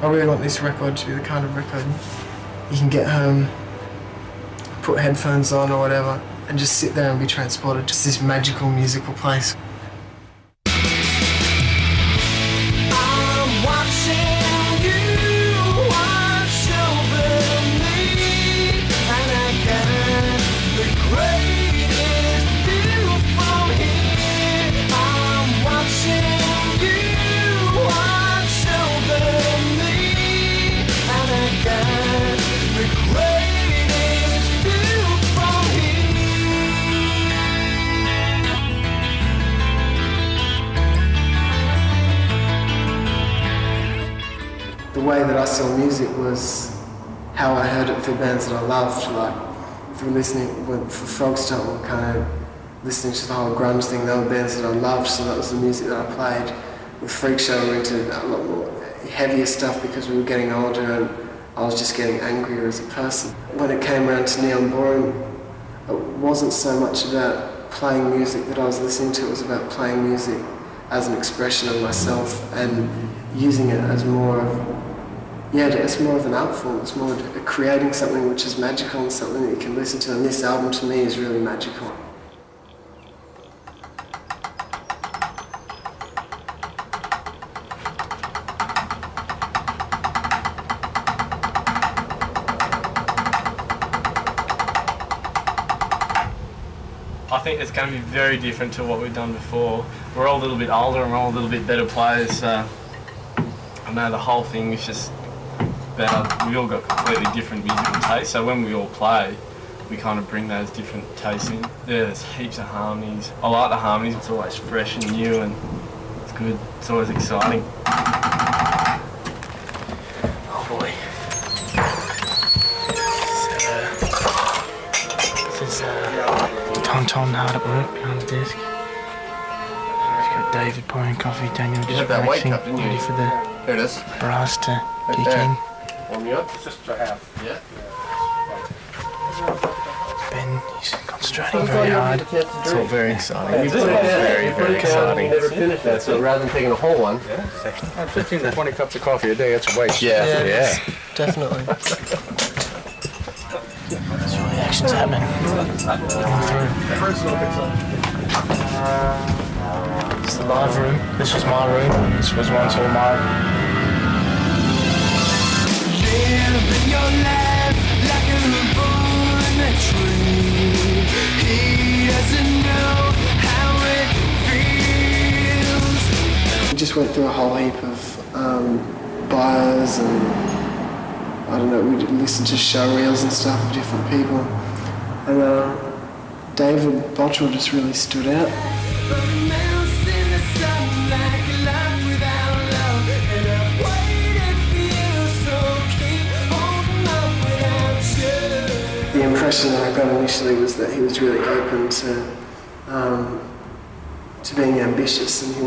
I really want this record to be the kind of record you can get home, put headphones on or whatever, and just sit there and be transported to this magical musical place. The way that I saw music was how I heard it for bands that I loved, like for Frogstop, or kind of listening to the whole grunge thing. They were bands that I loved, so that was the music that I played. With Freak Show, we were into a lot more heavier stuff because we were getting older and I was just getting angrier as a person. When it came around to Neon Ballroom, it wasn't so much about playing music that I was listening to, it was about playing music as an expression of myself and using it as more of, it's more of an art form. It's more of creating something which is magical and something that you can listen to, and this album to me is really magical. I think it's going to be very different to what we've done before. We're all a little bit older and we're all a little bit better players, so I know the whole thing is just better. We all got completely different musical tastes, so when we all play, we kind of bring those different tastes in. There's heaps of harmonies. I like the harmonies, it's always fresh and new and it's good, it's always exciting. Oh boy. This is Tonton hard at work behind the desk. We've got David pouring coffee, Daniel just relaxing, ready for the brass to kick in. Warm you up? It's just for half. Yeah. Ben, he's concentrating very hard. It's all very exciting. It's very, very exciting. You never finish that, so rather than taking a whole one. 15 to 20 cups of coffee a day, that's a waste. Yeah. Definitely. There's really action's happening. Coming through. It's the live room. This was my room. This was once all mine. Living your life like a bull in a tree. He doesn't know how it feels. We just went through a whole heap of bios and I don't know, we'd listen to show reels and stuff of different people. And David Bottrell just really stood out. The impression that I got initially was that he was really open to being ambitious, and he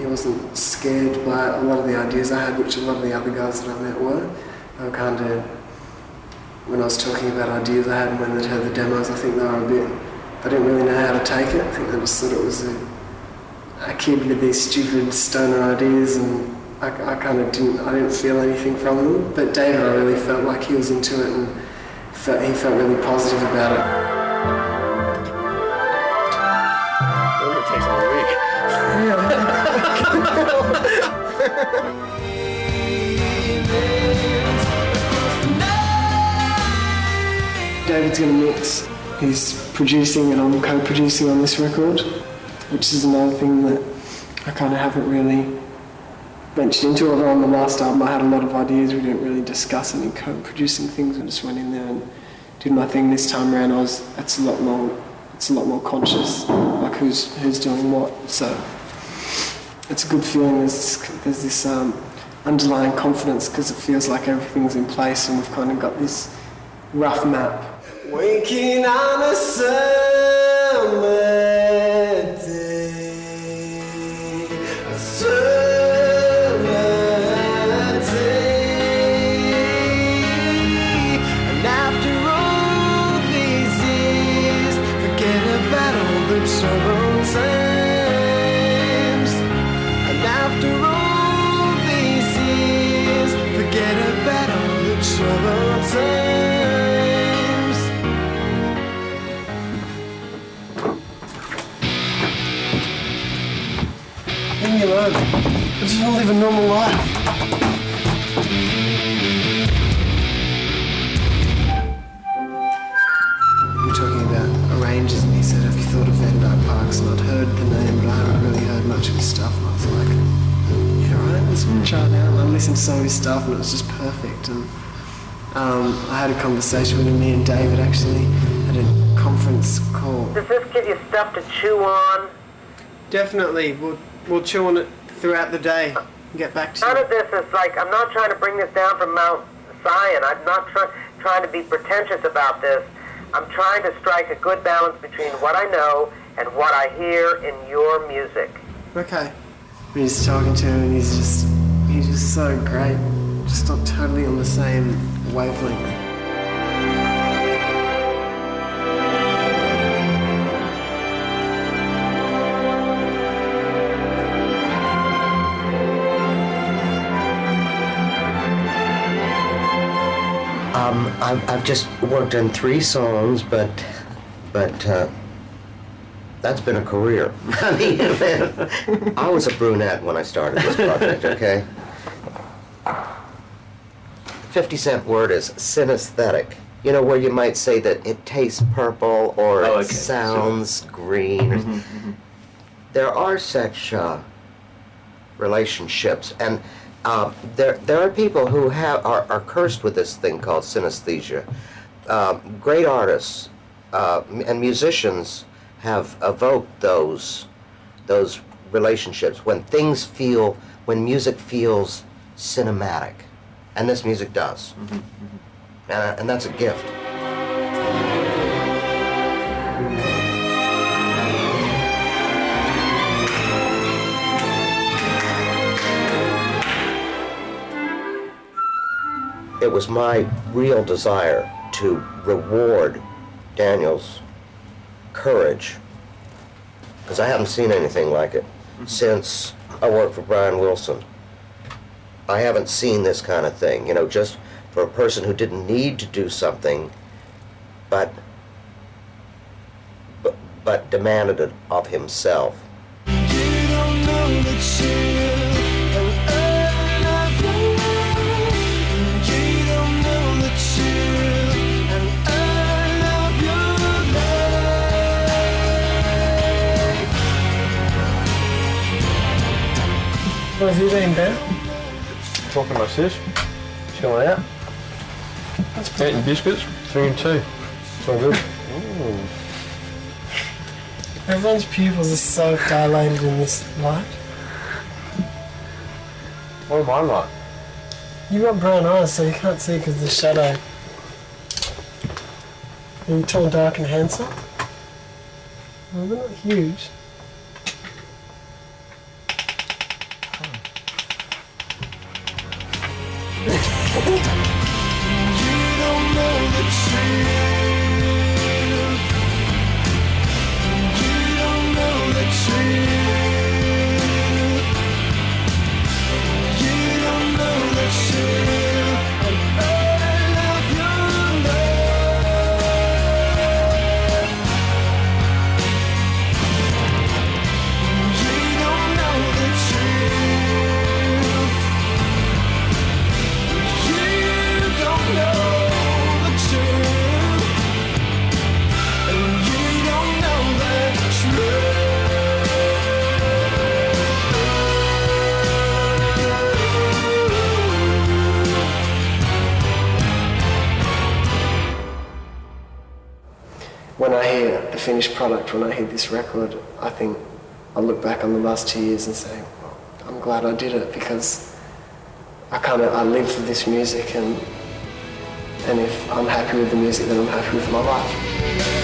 wasn't scared by a lot of the ideas I had, which a lot of the other guys that I met were. They were kind of, when I was talking about ideas I had and when they'd heard the demos, I think they didn't really know how to take it. I think they just thought it was a kid with these stupid stoner ideas, and I didn't feel anything from them. But David, I really felt like he was into it, and he felt really positive about it. It takes all week. David's going to mix. He's producing and I'm co-producing on this record, which is another thing that I kind of haven't really ventured into. Although on the last album I had a lot of ideas, we didn't really discuss any co-producing things. I just went in there and did my thing. This time around, it's a lot more conscious, like who's doing what. So it's a good feeling. There's this underlying confidence because it feels like everything's in place and we've kind of got this rough map. Waking on a summer day, a summer day, and after all these years, forget about all the troubled times, and after all these years, forget heard. I just want to live a normal life. We were talking about arrangers, and he said, have you thought of Van Dyke Parks? And I'd heard the name, but I haven't really heard much of his stuff. And I was like, yeah, right, let's try it out. And I listened to some of his stuff, and it was just perfect. And I had a conversation with him. Me and David actually had a conference call. Does this give you stuff to chew on? Definitely. We'll chew on it throughout the day and get back to you. None of this is like, I'm not trying to bring this down from Mount Zion. I'm not trying to be pretentious about this. I'm trying to strike a good balance between what I know and what I hear in your music. Okay. We're just talking to him, and he's just so great. Just not totally on the same wavelength. I've just worked on 3 songs, but that's been a career. I mean, I was a brunette when I started this project, okay? 50-cent word is synesthetic. You know, where you might say that it tastes purple or it sounds green. There are such relationships, and there are people who are cursed with this thing called synesthesia. Great artists and musicians have evoked those relationships when music feels cinematic, and this music does, and that's a gift. It was my real desire to reward Daniel's courage, because I haven't seen anything like it since I worked for Brian Wilson. I haven't seen this kind of thing, you know, just for a person who didn't need to do something, but demanded it of himself. You don't know the truth. What have you been, Ben? Talking to my sis, chilling out. Eating biscuits, drinking tea. It's all good. Everyone's pupils are so dilated in this light. What am I like? You've got brown eyes, so you can't see because of the shadow. Are you tall, dark, and handsome? Well, they're not huge. You don't know the truth. You don't know the truth. You don't know the truth. And all of your love. You don't know the truth. You don't know the truth, and you don't know the truth. When I hear the finished product, when I hear this record, I think I'll look back on the last 2 years and say, well, I'm glad I did it, because I live for this music, and if I'm happy with the music, then I'm happy with my life.